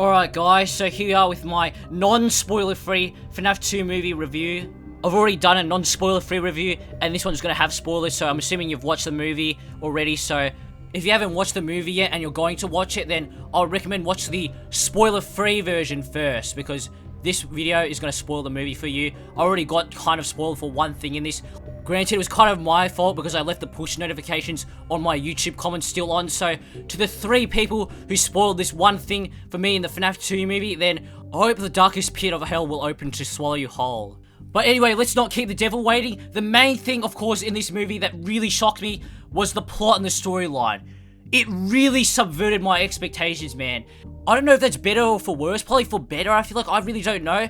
Alright guys, so here we are with my non-spoiler free FNAF 2 movie review. I've already done a non-spoiler free review, and this one's gonna have spoilers, so I'm assuming you've watched the movie already, so if you haven't watched the movie yet and you're going to watch it, then I'll recommend watch the spoiler free version first, because this video is gonna spoil the movie for you. I already got kind of spoiled for one thing in this. Granted, it was kind of my fault because I left the push notifications on my YouTube comments still on, so to the 3 people who spoiled this one thing for me in the FNAF 2 movie, then I hope the darkest pit of hell will open to swallow you whole. But anyway, let's not keep the devil waiting. The main thing, of course, in this movie that really shocked me was the plot and the storyline. It really subverted my expectations, man. I don't know if that's better or for worse, probably for better, I feel like, I really don't know.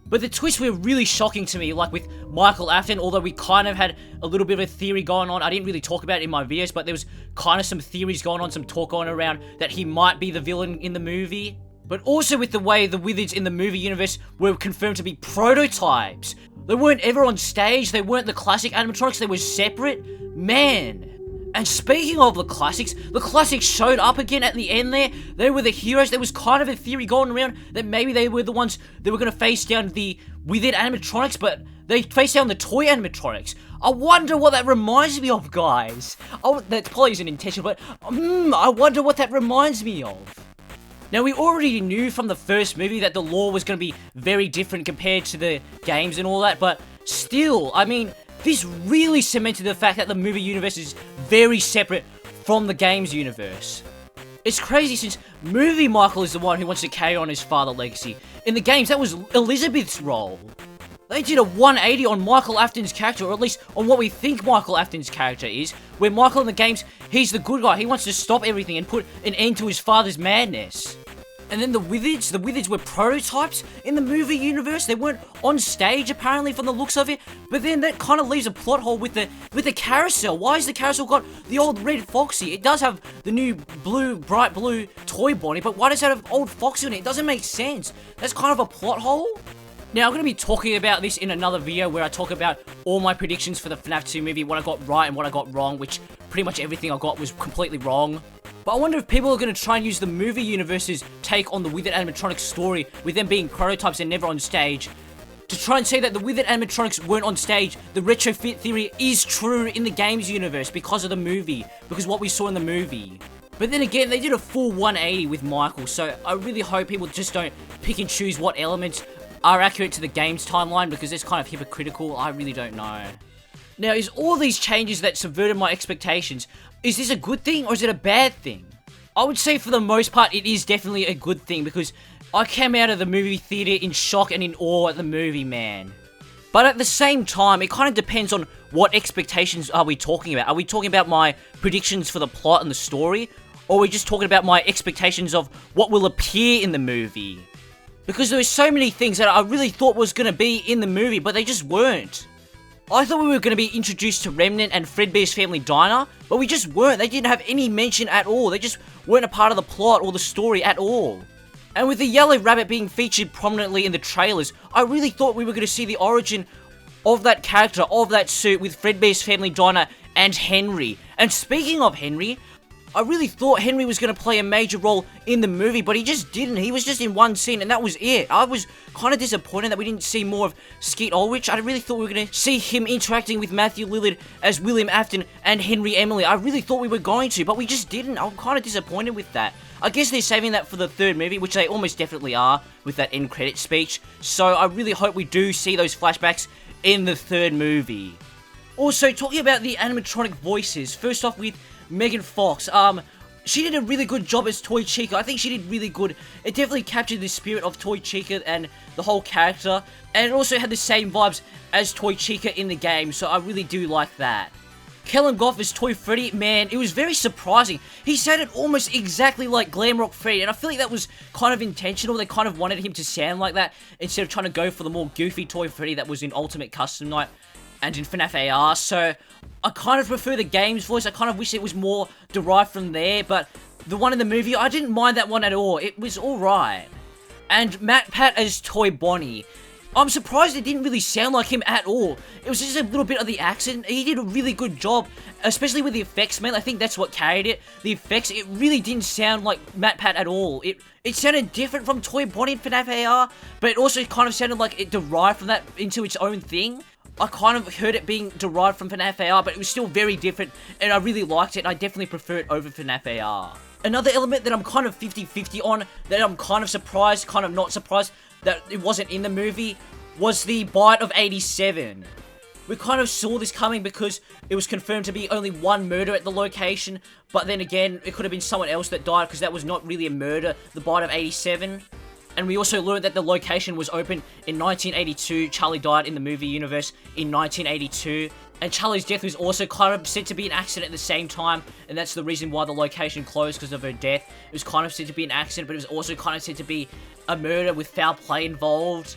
But the twists were really shocking to me, like with Michael Afton, although we kind of had a little bit of a theory going on. I didn't really talk about it in my videos, but there was kind of some theories going on, some talk going around that he might be the villain in the movie. But also with the way the Wizards in the movie universe were confirmed to be prototypes. They weren't ever on stage, they weren't the classic animatronics, they were separate. Man. And speaking of the classics showed up again at the end there. They were the heroes. There was kind of a theory going around that maybe they were the ones that were going to face down the Wizard animatronics, but they faced down the toy animatronics. I wonder what that reminds me of, guys. Oh, that probably isn't intentional, but I wonder what that reminds me of. Now, we already knew from the first movie that the lore was going to be very different compared to the games and all that, but still, I mean, this really cemented the fact that the movie universe is very separate from the games universe. It's crazy since movie Michael is the one who wants to carry on his father legacy. In the games, that was Elizabeth's role. They did a 180 on Michael Afton's character, or at least on what we think Michael Afton's character is, where Michael in the games, he's the good guy. He wants to stop everything and put an end to his father's madness. And then the Wizards were prototypes in the movie universe. They weren't on stage, apparently, from the looks of it. But then that kind of leaves a plot hole with the carousel. Why has the carousel got the old red Foxy? It does have the new bright blue toy Bonnie, but why does that have old Foxy on it? It doesn't make sense. That's kind of a plot hole. Now, I'm going to be talking about this in another video where I talk about all my predictions for the FNAF 2 movie, what I got right and what I got wrong, which pretty much everything I got was completely wrong. But I wonder if people are going to try and use the movie universe's take on the Wizard animatronics story, with them being prototypes and never on stage, to try and say that the Wizard animatronics weren't on stage. The retrofit theory is true in the games universe because of the movie, because what we saw in the movie. But then again, they did a full 180 with Michael, so I really hope people just don't pick and choose what elements are accurate to the game's timeline, because it's kind of hypocritical. I really don't know. Now, is all these changes that subverted my expectations, is this a good thing or is it a bad thing? I would say for the most part it is definitely a good thing, because I came out of the movie theater in shock and in awe at the movie, man. But at the same time, it kind of depends on what expectations are we talking about. Are we talking about my predictions for the plot and the story, or are we just talking about my expectations of what will appear in the movie? Because there were so many things that I really thought was going to be in the movie, but they just weren't. I thought we were going to be introduced to Remnant and Fredbear's Family Diner, but we just weren't. They didn't have any mention at all. They just weren't a part of the plot or the story at all. And with the yellow rabbit being featured prominently in the trailers, I really thought we were going to see the origin of that character, of that suit, with Fredbear's Family Diner and Henry. And speaking of Henry, I really thought Henry was going to play a major role in the movie, but he just didn't. He was just in one scene, and that was it. I was kind of disappointed that we didn't see more of Skeet Ulrich. I really thought we were going to see him interacting with Matthew Lillard as William Afton and Henry Emily. I really thought we were going to, but we just didn't. I'm kind of disappointed with that. I guess they're saving that for the third movie, which they almost definitely are, with that end credit speech. So I really hope we do see those flashbacks in the third movie. Also, talking about the animatronic voices, first off with Megan Fox, she did a really good job as Toy Chica. I think she did really good. It definitely captured the spirit of Toy Chica and the whole character, and it also had the same vibes as Toy Chica in the game, so I really do like that. Kellen Goff as Toy Freddy, man, it was very surprising. He sounded almost exactly like Glam Rock Freddy, and I feel like that was kind of intentional. They kind of wanted him to sound like that, instead of trying to go for the more goofy Toy Freddy that was in Ultimate Custom Night and in FNAF AR, so I kind of prefer the game's voice. I kind of wish it was more derived from there, but the one in the movie, I didn't mind that one at all. It was alright. And Matt Pat as Toy Bonnie, I'm surprised it didn't really sound like him at all. It was just a little bit of the accent. He did a really good job, especially with the effects, man. I think that's what carried it. The effects, it really didn't sound like MatPat at all. It sounded different from Toy Bonnie in FNAF AR, but it also kind of sounded like it derived from that into its own thing. I kind of heard it being derived from FNAF AR, but it was still very different, and I really liked it, and I definitely prefer it over FNAF AR. Another element that I'm kind of 50-50 on, that I'm kind of surprised, kind of not surprised, that it wasn't in the movie, was the bite of 87. We kind of saw this coming because it was confirmed to be only one murder at the location, but then again, it could have been someone else that died because that was not really a murder, the bite of 87. And we also learned that the location was open in 1982. Charlie died in the movie universe in 1982. And Charlie's death was also kind of said to be an accident at the same time. And that's the reason why the location closed, because of her death. It was kind of said to be an accident, but it was also kind of said to be a murder with foul play involved.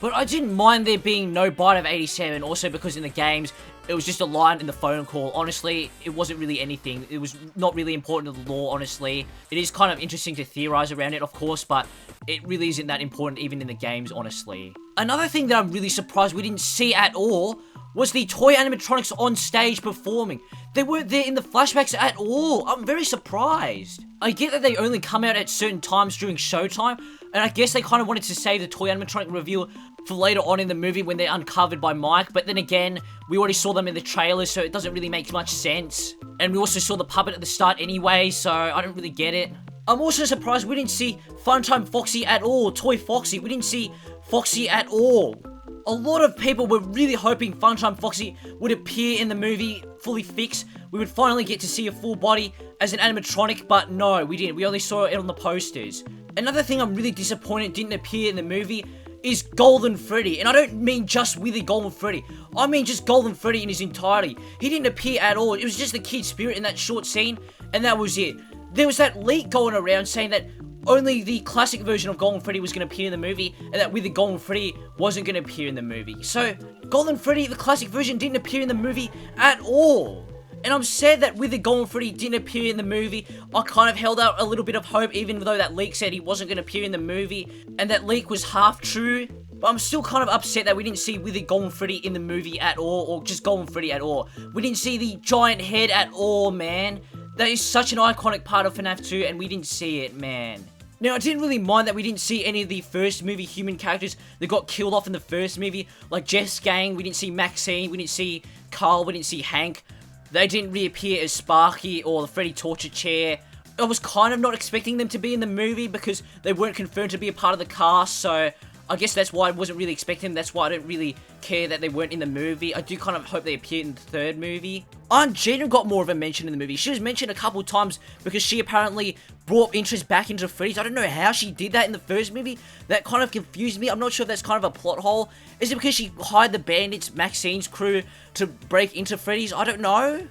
But I didn't mind there being no bite of 87, also because in the games, it was just a line in the phone call. Honestly, it wasn't really anything. It was not really important to the lore, honestly. It is kind of interesting to theorize around it, of course, but it really isn't that important even in the games, honestly. Another thing that I'm really surprised we didn't see at all was the toy animatronics on stage performing. They weren't there in the flashbacks at all. I'm very surprised. I get that they only come out at certain times during showtime, and I guess they kind of wanted to save the toy animatronic reveal for later on in the movie when they're uncovered by Mike, but then again, we already saw them in the trailer, so it doesn't really make much sense. And we also saw the puppet at the start anyway, so I don't really get it. I'm also surprised we didn't see Funtime Foxy at all, Toy Foxy. We didn't see Foxy at all. A lot of people were really hoping Funtime Foxy would appear in the movie fully fixed. We would finally get to see a full body as an animatronic, but no, we didn't. We only saw it on the posters. Another thing I'm really disappointed didn't appear in the movie is Golden Freddy. And I don't mean just Willy Golden Freddy. I mean just Golden Freddy in his entirety. He didn't appear at all. It was just the kid spirit in that short scene, and that was it. There was that leak going around saying that only the classic version of Golden Freddy was going to appear in the movie, and that Willy Golden Freddy wasn't going to appear in the movie. So, Golden Freddy, the classic version, didn't appear in the movie at all. And I'm sad that Willy Golden Freddy didn't appear in the movie. I kind of held out a little bit of hope, even though that leak said he wasn't going to appear in the movie, and that leak was half true. But I'm still kind of upset that we didn't see Willy Golden Freddy in the movie at all, or just Golden Freddy at all. We didn't see the giant head at all, man. That is such an iconic part of FNAF 2, and we didn't see it, man. Now, I didn't really mind that we didn't see any of the first movie human characters that got killed off in the first movie, like Jeff's gang. We didn't see Maxine, we didn't see Carl, we didn't see Hank. They didn't reappear as Sparky or the Freddy Torture Chair. I was kind of not expecting them to be in the movie because they weren't confirmed to be a part of the cast, so I guess that's why I wasn't really expecting them. That's why I don't really care that they weren't in the movie. I do kind of hope they appear in the third movie. Aunt Gina got more of a mention in the movie. She was mentioned a couple times because she apparently brought interest back into Freddy's. I don't know how she did that in the first movie. That kind of confused me. I'm not sure if that's kind of a plot hole. Is it because she hired the bandits, Maxine's crew, to break into Freddy's? I don't know.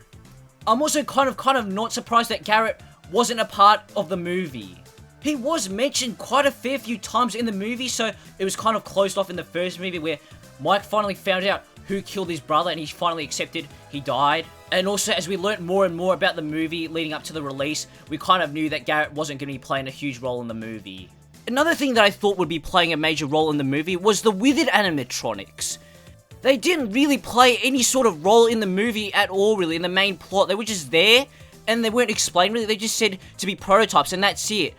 I'm also kind of not surprised that Garrett wasn't a part of the movie. He was mentioned quite a fair few times in the movie, so it was kind of closed off in the first movie where Mike finally found out who killed his brother and he finally accepted he died. And also, as we learnt more and more about the movie leading up to the release, we kind of knew that Garrett wasn't going to be playing a huge role in the movie. Another thing that I thought would be playing a major role in the movie was the withered animatronics. They didn't really play any sort of role in the movie at all, really, in the main plot. They were just there, and they weren't explained, really. They just said to be prototypes, and that's it.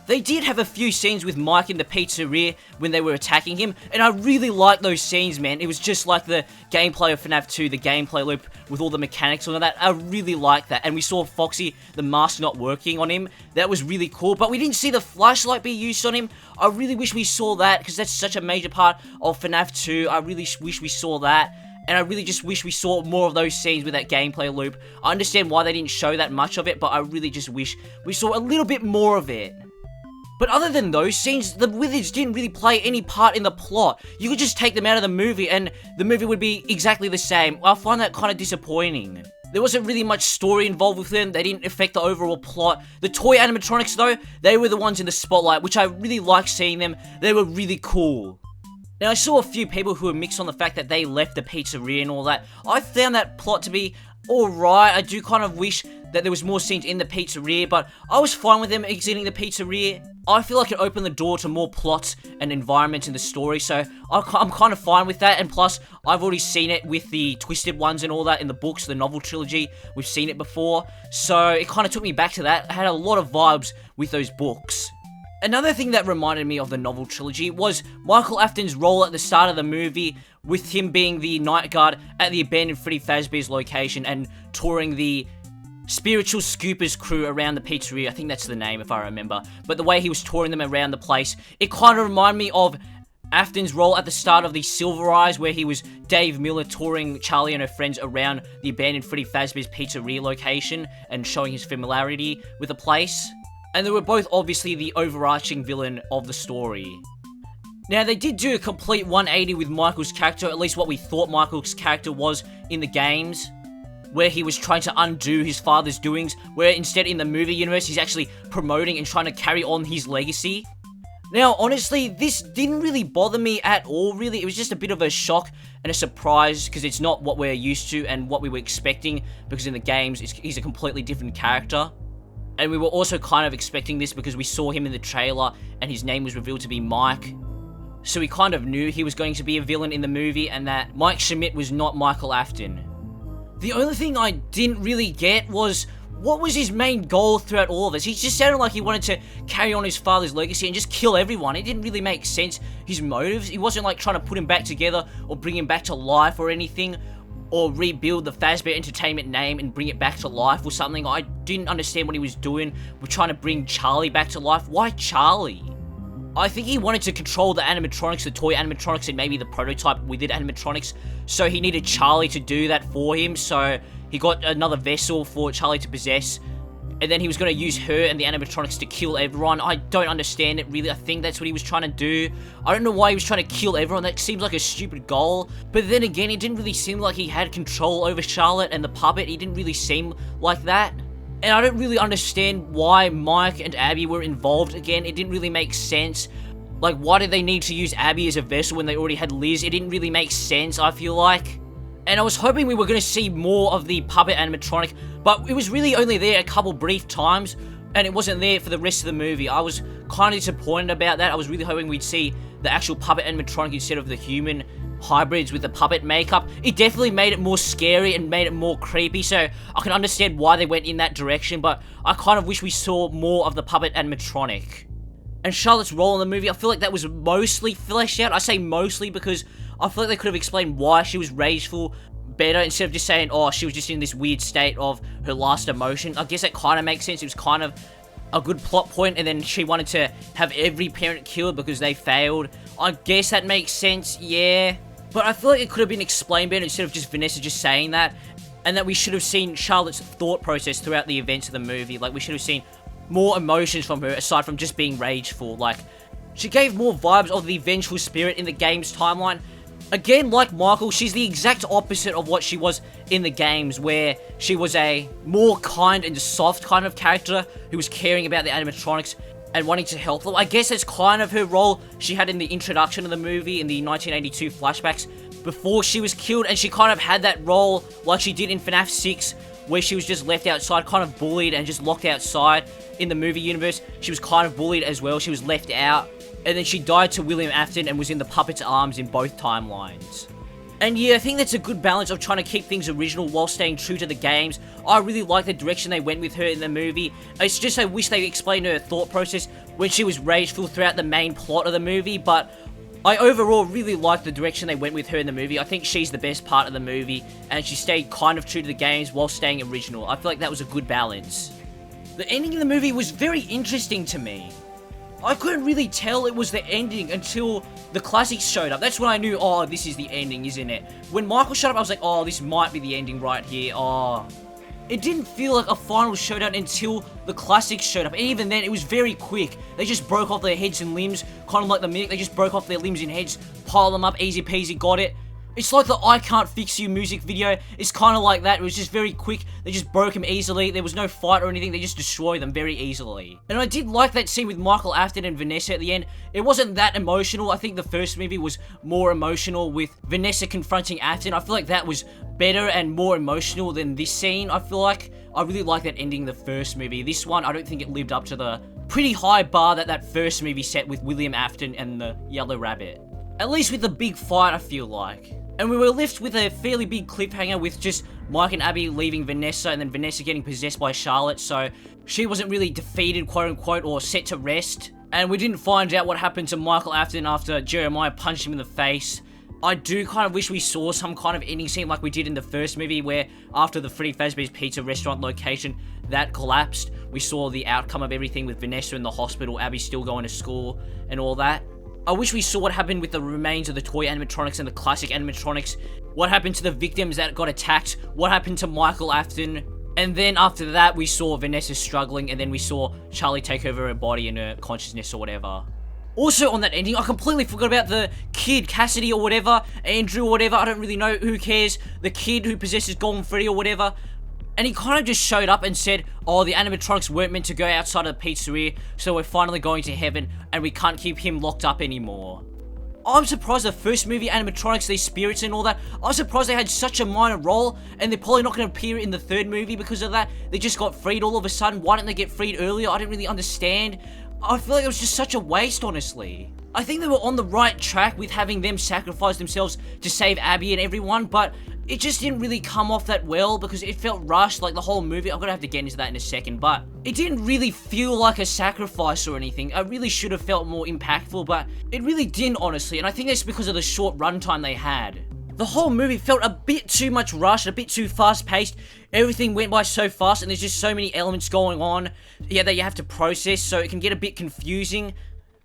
They did have a few scenes with Mike in the pizzeria when they were attacking him, and I really liked those scenes, man. It was just like the gameplay of FNAF 2, the gameplay loop with all the mechanics and all that. I really liked that, and we saw Foxy, the mask not working on him. That was really cool, but we didn't see the flashlight be used on him. I really wish we saw that, because that's such a major part of FNAF 2. I really wish we saw that. And I really just wish we saw more of those scenes with that gameplay loop. I understand why they didn't show that much of it, but I really just wish we saw a little bit more of it. But other than those scenes, the Wizards didn't really play any part in the plot. You could just take them out of the movie and the movie would be exactly the same. I find that kind of disappointing. There wasn't really much story involved with them. They didn't affect the overall plot. The toy animatronics, though, they were the ones in the spotlight, which I really liked seeing them. They were really cool. Now, I saw a few people who were mixed on the fact that they left the pizzeria and all that. I found that plot to be alright. I do kind of wish that there was more scenes in the pizzeria, but I was fine with them exiting the pizzeria. I feel like it opened the door to more plots and environments in the story, so I'm kind of fine with that. And plus, I've already seen it with the Twisted Ones and all that in the books, the novel trilogy. We've seen it before, so it kind of took me back to that. I had a lot of vibes with those books. Another thing that reminded me of the novel trilogy was Michael Afton's role at the start of the movie, with him being the night guard at the abandoned Freddy Fazbear's location and touring the Spiritual Scoopers crew around the pizzeria. I think that's the name, if I remember. But the way he was touring them around the place, it kind of reminded me of Afton's role at the start of the Silver Eyes, where he was Dave Miller touring Charlie and her friends around the abandoned Freddy Fazbear's pizzeria location and showing his familiarity with the place. And they were both obviously the overarching villain of the story. Now, they did do a complete 180 with Michael's character, at least what we thought Michael's character was in the games, where he was trying to undo his father's doings, where instead in the movie universe, he's actually promoting and trying to carry on his legacy. Now, honestly, this didn't really bother me at all, really. It was just a bit of a shock and a surprise, because it's not what we're used to and what we were expecting, because in the games, he's a completely different character. And we were also kind of expecting this because we saw him in the trailer, and his name was revealed to be Mike. So we kind of knew he was going to be a villain in the movie, and that Mike Schmidt was not Michael Afton. The only thing I didn't really get was, what was his main goal throughout all of this? He just sounded like he wanted to carry on his father's legacy and just kill everyone. It didn't really make sense, his motives. He wasn't like trying to put him back together or bring him back to life or anything, or rebuild the Fazbear Entertainment name and bring it back to life or something. I didn't understand what he was doing. We're trying to bring Charlie back to life. Why Charlie? I think he wanted to control the animatronics, the toy animatronics, and maybe the prototype within animatronics, so he needed Charlie to do that for him, so he got another vessel for Charlie to possess, and then he was going to use her and the animatronics to kill everyone. I don't understand it, really. I think that's what he was trying to do. I don't know why he was trying to kill everyone. That seems like a stupid goal, but then again, it didn't really seem like he had control over Charlotte and the puppet. He didn't really seem like that. And I don't really understand why Mike and Abby were involved again. It didn't really make sense. Like, why did they need to use Abby as a vessel when they already had Liz? It didn't really make sense, I feel like. And I was hoping we were going to see more of the puppet animatronic, but it was really only there a couple brief times, and it wasn't there for the rest of the movie. I was kind of disappointed about that. I was really hoping we'd see the actual puppet animatronic instead of the human hybrids with the puppet makeup. It definitely made it more scary and made it more creepy, so I can understand why they went in that direction, but I kind of wish we saw more of the puppet animatronic. And Charlotte's role in the movie, I feel like that was mostly fleshed out. I say mostly because I feel like they could have explained why she was rageful better, instead of just saying, oh, she was just in this weird state of her last emotion. I guess that kind of makes sense. It was kind of a good plot point, and then she wanted to have every parent killed because they failed. I guess that makes sense, yeah. But I feel like it could have been explained better instead of just Vanessa just saying that, and that we should have seen Charlotte's thought process throughout the events of the movie. Like, we should have seen more emotions from her aside from just being rageful. Like, she gave more vibes of the vengeful spirit in the game's timeline. Again, like Michael, she's the exact opposite of what she was in the games, where she was a more kind and soft kind of character who was caring about the animatronics and wanting to help them. I guess that's kind of her role she had in the introduction of the movie in the 1982 flashbacks before she was killed, and she kind of had that role like she did in FNAF 6, where she was just left outside, kind of bullied and just locked outside. In the movie universe, she was kind of bullied as well. She was left out, and then she died to William Afton and was in the puppet's arms in both timelines. And yeah, I think that's a good balance of trying to keep things original while staying true to the games. I really like the direction they went with her in the movie. It's just I wish they explained her thought process when she was rageful throughout the main plot of the movie, but I overall really like the direction they went with her in the movie. I think she's the best part of the movie, and she stayed kind of true to the games while staying original. I feel like that was a good balance. The ending of the movie was very interesting to me. I couldn't really tell it was the ending until the classics showed up. That's when I knew, oh, this is the ending, isn't it? When Michael showed up, I was like, oh, this might be the ending right here. Oh. It didn't feel like a final showdown until the classics showed up. And even then, it was very quick. They just broke off their heads and limbs, kind of like the Mimic. They just broke off their limbs and heads, piled them up, easy peasy, got it. It's like the I Can't Fix You music video. It's kind of like that. It was just very quick. They just broke him easily. There was no fight or anything. They just destroyed them very easily. And I did like that scene with Michael Afton and Vanessa at the end. It wasn't that emotional. I think the first movie was more emotional with Vanessa confronting Afton. I feel like that was better and more emotional than this scene. I feel like I really like that ending the first movie. This one, I don't think it lived up to the pretty high bar that first movie set with William Afton and the Yellow Rabbit. At least with the big fight, I feel like. And we were left with a fairly big cliffhanger with just Mike and Abby leaving Vanessa and then Vanessa getting possessed by Charlotte, so she wasn't really defeated, quote unquote, or set to rest. And we didn't find out what happened to Michael Afton after Jeremiah punched him in the face. I do kind of wish we saw some kind of ending scene like we did in the first movie, where after the Freddy Fazbear's Pizza restaurant location that collapsed, we saw the outcome of everything with Vanessa in the hospital, Abby still going to school, and all that. I wish we saw what happened with the remains of the toy animatronics and the classic animatronics, what happened to the victims that got attacked, what happened to Michael Afton, and then after that we saw Vanessa struggling, and then we saw Charlie take over her body and her consciousness or whatever. Also on that ending, I completely forgot about the kid, Cassidy or whatever, Andrew or whatever, I don't really know, who cares, the kid who possesses Golden Freddy or whatever. And he kind of just showed up and said, oh, the animatronics weren't meant to go outside of the pizzeria, so we're finally going to heaven, and we can't keep him locked up anymore. I'm surprised the first movie animatronics, these spirits and all that, I'm surprised they had such a minor role, and they're probably not going to appear in the third movie because of that. They just got freed all of a sudden. Why didn't they get freed earlier? I didn't really understand. I feel like it was just such a waste, honestly. I think they were on the right track with having them sacrifice themselves to save Abby and everyone, but it just didn't really come off that well because it felt rushed, like the whole movie. I'm gonna have to get into that in a second, but it didn't really feel like a sacrifice or anything. I really should have felt more impactful, but it really didn't, honestly, and I think that's because of the short runtime they had. The whole movie felt a bit too much rushed, a bit too fast-paced. Everything went by so fast, and there's just so many elements going on, yeah, that you have to process, so it can get a bit confusing.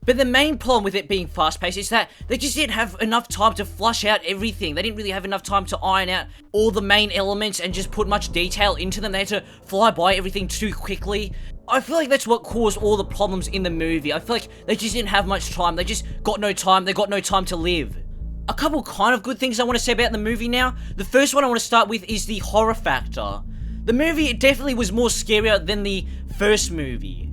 But the main problem with it being fast-paced is that they just didn't have enough time to flush out everything. They didn't really have enough time to iron out all the main elements and just put much detail into them. They had to fly by everything too quickly. I feel like that's what caused all the problems in the movie. I feel like they just didn't have much time. They just got no time. They got no time to live. A couple kind of good things I want to say about the movie now. The first one I want to start with is the horror factor. The movie, it definitely was more scarier than the first movie.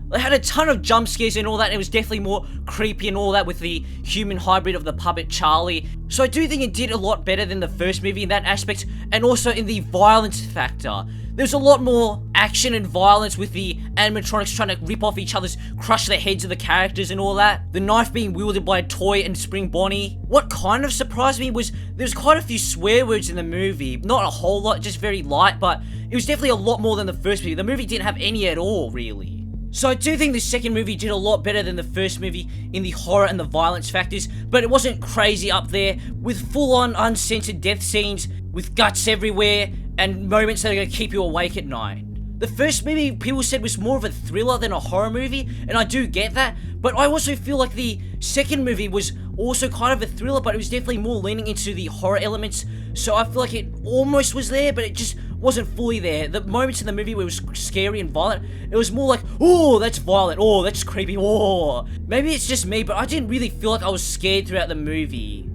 They had a ton of jump scares and all that, and it was definitely more creepy and all that with the human hybrid of the puppet Charlie. So I do think it did a lot better than the first movie in that aspect, and also in the violence factor. There's a lot more action and violence with the animatronics trying to rip off each other's, crush the heads of the characters and all that. The knife being wielded by Toy and Spring Bonnie. What kind of surprised me was there's quite a few swear words in the movie. Not a whole lot, just very light, but it was definitely a lot more than the first movie. The movie didn't have any at all, really. So I do think the second movie did a lot better than the first movie in the horror and the violence factors, but it wasn't crazy up there with full-on uncensored death scenes, with guts everywhere, and moments that are going to keep you awake at night. The first movie, people said, was more of a thriller than a horror movie, and I do get that, but I also feel like the second movie was also kind of a thriller, but it was definitely more leaning into the horror elements, so I feel like it almost was there, but it just wasn't fully there. The moments in the movie where it was scary and violent, it was more like, oh, that's violent, oh, that's creepy, oh. Maybe it's just me, but I didn't really feel like I was scared throughout the movie.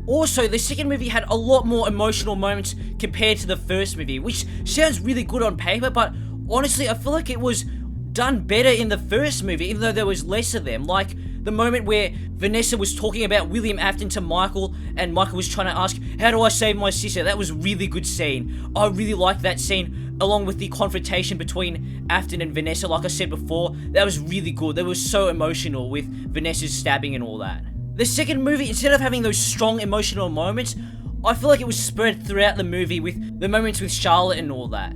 Also, the second movie had a lot more emotional moments compared to the first movie, which sounds really good on paper, but honestly, I feel like it was done better in the first movie, even though there was less of them. Like, the moment where Vanessa was talking about William Afton to Michael, and Michael was trying to ask, how do I save my sister? That was a really good scene. I really liked that scene, along with the confrontation between Afton and Vanessa, like I said before. That was really good. They were so emotional with Vanessa's stabbing and all that. The second movie, instead of having those strong emotional moments, I feel like it was spread throughout the movie with the moments with Charlotte and all that.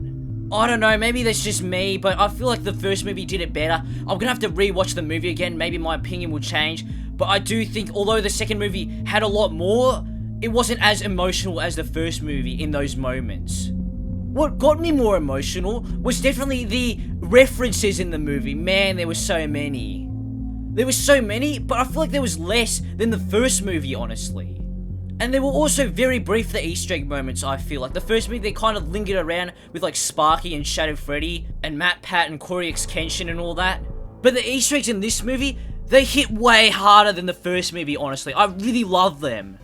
I don't know, maybe that's just me, but I feel like the first movie did it better. I'm gonna have to rewatch the movie again, maybe my opinion will change, but I do think, although the second movie had a lot more, it wasn't as emotional as the first movie in those moments. What got me more emotional was definitely the references in the movie. Man, there were so many. There were so many, but I feel like there was less than the first movie, honestly. And they were also very brief, the Easter egg moments, I feel. Like, the first movie, they kind of lingered around with, like, Sparky and Shadow Freddy, and Matt Pat and Corey X Kenshin and all that. But the Easter eggs in this movie, they hit way harder than the first movie, honestly. I really love them.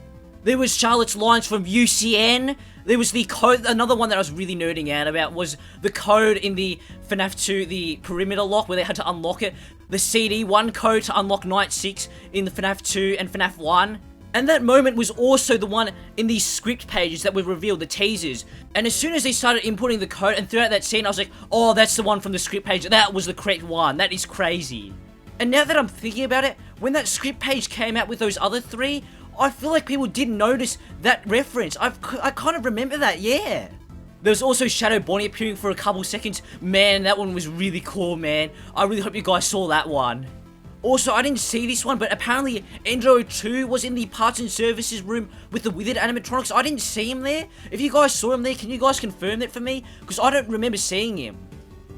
There was Charlotte's lines from UCN. There was the code. Another one that I was really nerding out about was the code in the FNAF 2, the perimeter lock, where they had to unlock it. The CD1 code to unlock Night 6 in the FNAF 2 and FNAF 1. And that moment was also the one in these script pages that were revealed, the teasers. And as soon as they started inputting the code and throughout that scene, I was like, oh, that's the one from the script page. That was the correct one. That is crazy. And now that I'm thinking about it, when that script page came out with those other 3, I feel like people didn't notice that reference. I kind of remember that, yeah. There was also Shadow Bonnie appearing for a couple seconds. Man, that one was really cool, man. I really hope you guys saw that one. Also, I didn't see this one, but apparently Andro 2 was in the parts and services room with the withered animatronics. I didn't see him there. If you guys saw him there, can you guys confirm that for me? Because I don't remember seeing him.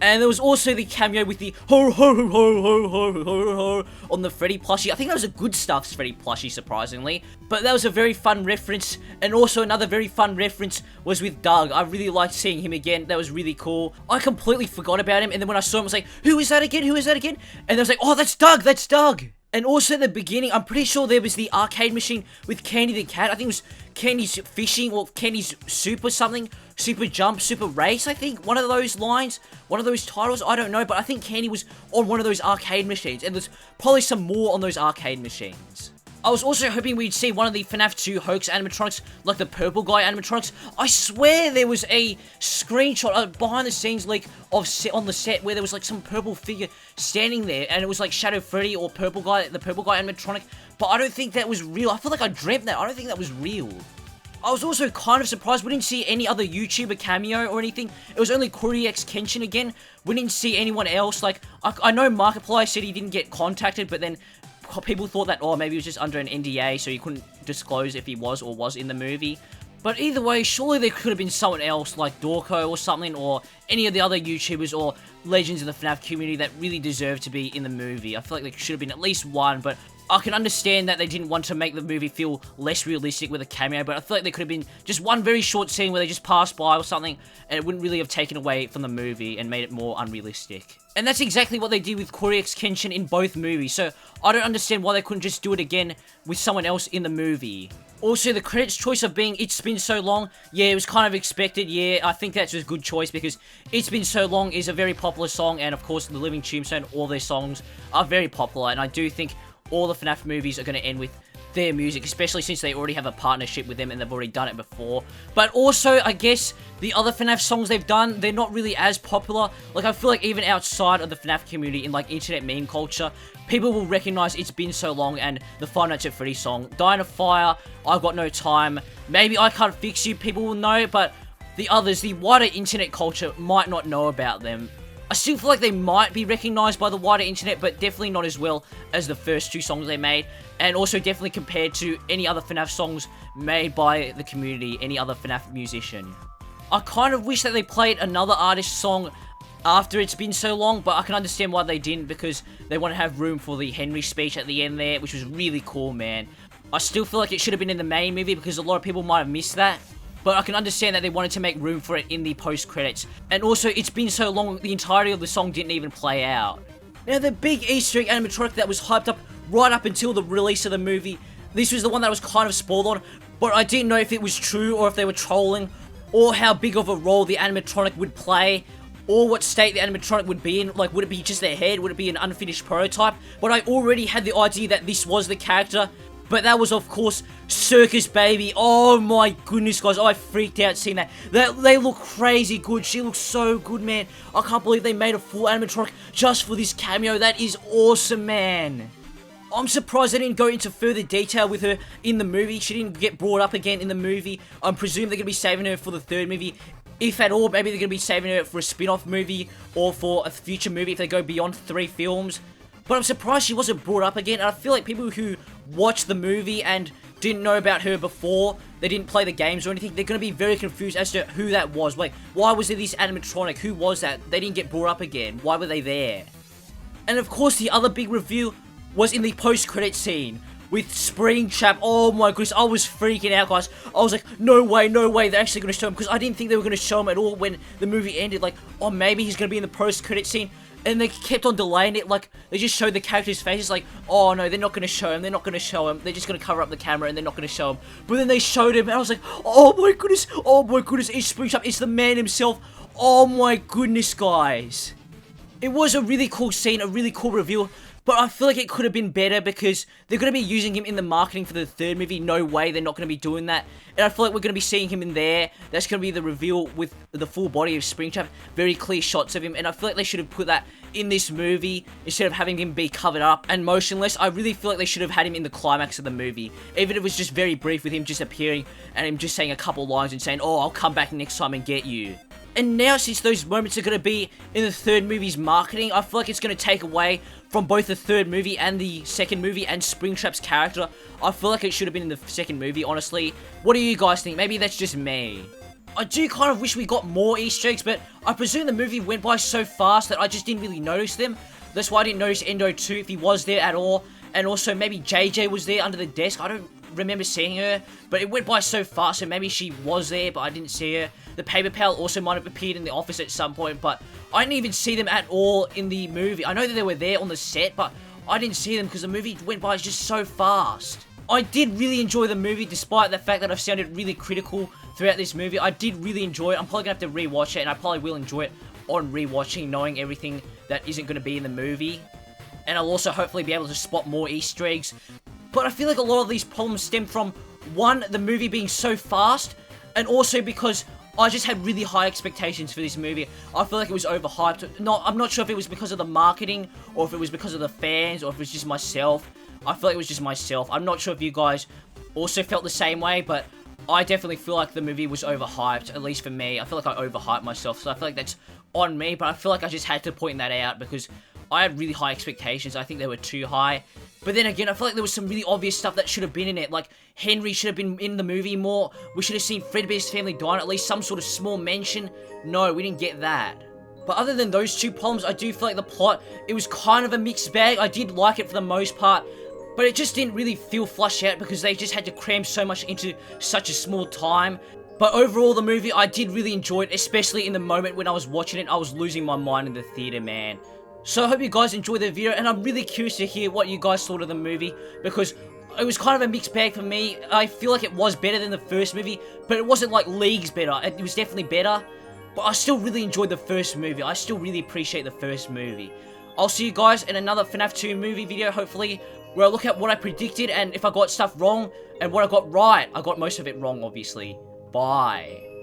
And there was also the cameo with the ho ho ho ho ho ho ho ho on the Freddy plushie. I think that was a good stuff Freddy plushie, surprisingly. But that was a very fun reference. And also another very fun reference was with Doug. I really liked seeing him again. That was really cool. I completely forgot about him. And then when I saw him, I was like, who is that again? Who is that again? And I was like, oh, that's Doug. That's Doug. And also at the beginning, I'm pretty sure there was the arcade machine with Candy the Cat. I think it was Candy's Fishing or Candy's Soup or something. Super Jump, Super Race, I think. One of those lines, one of those titles, I don't know. But I think Candy was on one of those arcade machines. And there's probably some more on those arcade machines. I was also hoping we'd see one of the FNAF 2 hoax animatronics, like the purple guy animatronics. I swear there was a screenshot, behind the scenes leak of on the set where there was like some purple figure standing there, and it was like Shadow Freddy or purple guy, the purple guy animatronic. But I don't think that was real. I feel like I dreamt that. I don't think that was real. I was also kind of surprised we didn't see any other YouTuber cameo or anything. It was only Corey X Kenshin again. We didn't see anyone else. Like, I know Markiplier said he didn't get contacted, but then people thought that, oh, maybe he was just under an NDA, so he couldn't disclose if he was or was in the movie. But either way, surely there could have been someone else, like Dawko or something, or any of the other YouTubers or legends in the FNAF community that really deserve to be in the movie. I feel like there should have been at least one, but I can understand that they didn't want to make the movie feel less realistic with a cameo, but I feel like there could have been just one very short scene where they just passed by or something, and it wouldn't really have taken away from the movie and made it more unrealistic. And that's exactly what they did with Corey X Kenshin in both movies, so I don't understand why they couldn't just do it again with someone else in the movie. Also, the credits choice of being It's Been So Long, yeah, it was kind of expected, yeah, I think that's a good choice because It's Been So Long is a very popular song, and of course, The Living Tombstone, all their songs are very popular, and I do think all the FNAF movies are going to end with their music, especially since they already have a partnership with them and they've already done it before. But also, I guess, the other FNAF songs they've done, they're not really as popular. Like, I feel like even outside of the FNAF community, in, like, internet meme culture, people will recognize It's Been So Long and the Five Nights at Freddy's song. Dying of Fire, I've Got No Time, maybe I Can't Fix You, people will know, but the others, the wider internet culture, might not know about them. I still feel like they might be recognized by the wider internet, but definitely not as well as the first 2 songs they made, and also definitely compared to any other FNAF songs made by the community, any other FNAF musician. I kind of wish that they played another artist's song after It's Been So Long, but I can understand why they didn't, because they want to have room for the Henry speech at the end there, which was really cool, man. I still feel like it should have been in the main movie, because a lot of people might have missed that. But I can understand that they wanted to make room for it in the post-credits. And also, It's Been So Long, the entirety of the song didn't even play out. Now, the big Easter egg animatronic that was hyped up right up until the release of the movie, this was the one that I was kind of spoiled on, but I didn't know if it was true or if they were trolling, or how big of a role the animatronic would play, or what state the animatronic would be in. Like, would it be just their head? Would it be an unfinished prototype? But I already had the idea that this was the character. But that was, of course, Circus, baby. Oh my goodness, guys. I freaked out seeing that. They look crazy good. She looks so good, man. I can't believe they made a full animatronic just for this cameo. That is awesome, man. I'm surprised they didn't go into further detail with her in the movie. She didn't get brought up again in the movie. I presume they're going to be saving her for the 3rd movie. If at all, maybe they're going to be saving her for a spin-off movie or for a future movie if they go beyond 3 films. But I'm surprised she wasn't brought up again, and I feel like people who watched the movie and didn't know about her before, they didn't play the games or anything, they're going to be very confused as to who that was. Like, why was there this animatronic? Who was that? They didn't get brought up again. Why were they there? And of course, the other big reveal was in the post-credit scene with Springtrap. Oh my goodness, I was freaking out, guys. I was like, no way, they're actually going to show him, because I didn't think they were going to show him at all when the movie ended. Like, oh, maybe he's going to be in the post-credit scene. And they kept on delaying it, like, they just showed the characters' faces, like, oh no, they're not going to show him, they're just going to cover up the camera and they're not going to show him. But then they showed him, and I was like, oh my goodness, it's Springtrap, it's the man himself. Oh my goodness, guys. It was a really cool scene, a really cool reveal, But I feel like it could have been better because they're going to be using him in the marketing for the third movie. No way, they're not going to be doing that. And I feel like we're going to be seeing him in there. That's going to be the reveal with the full body of Springtrap. Very clear shots of him. And I feel like they should have put that in this movie instead of having him be covered up and motionless. I really feel like they should have had him in the climax of the movie. Even if it was just very brief with him just appearing and him just saying a couple lines and saying, oh, I'll come back next time and get you. And now, since those moments are going to be in the third movie's marketing, I feel like it's going to take away from both the third movie and the second movie and Springtrap's character. I feel like it should have been in the second movie, honestly. What do you guys think? Maybe that's just me. I do kind of wish we got more Easter eggs, but I presume the movie went by so fast that I just didn't really notice them. That's why I didn't notice Endo 2 if he was there at all. And also, maybe JJ was there under the desk. I don't remember seeing her, but it went by so fast, so maybe she was there, but I didn't see her. The Paper Pal also might have appeared in the office at some point, but I didn't even see them at all in the movie. I know that they were there on the set, but I didn't see them because the movie went by just so fast. I did really enjoy the movie, despite the fact that I've sounded really critical throughout this movie. I did really enjoy it. I'm probably going to have to rewatch it, and I probably will enjoy it on rewatching, knowing everything that isn't going to be in the movie. And I'll also hopefully be able to spot more Easter eggs. But I feel like a lot of these problems stem from, one, the movie being so fast, and also because I just had really high expectations for this movie. I feel like it was overhyped. I'm not sure if it was because of the marketing, or if it was because of the fans, or if it was just myself. I feel like it was just myself. I'm not sure if you guys also felt the same way, but I definitely feel like the movie was overhyped, at least for me. I feel like I overhyped myself, so I feel like that's on me, but I feel like I just had to point that out because I had really high expectations. I think they were too high. But then again, I feel like there was some really obvious stuff that should have been in it. Like, Henry should have been in the movie more. We should have seen Freddy's family die, at least some sort of small mention. No, we didn't get that. But other than those two problems, I do feel like the plot, it was kind of a mixed bag. I did like it for the most part, but it just didn't really feel flushed out because they just had to cram so much into such a small time. But overall, the movie, I did really enjoy it, especially in the moment when I was watching it. I was losing my mind in the theater, man. So I hope you guys enjoyed the video, and I'm really curious to hear what you guys thought of the movie, because it was kind of a mixed bag for me. I feel like it was better than the first movie, but it wasn't like leagues better. It was definitely better, but I still really enjoyed the first movie. I still really appreciate the first movie. I'll see you guys in another FNAF 2 movie video, hopefully, where I look at what I predicted and if I got stuff wrong, and what I got right. I got most of it wrong, obviously. Bye.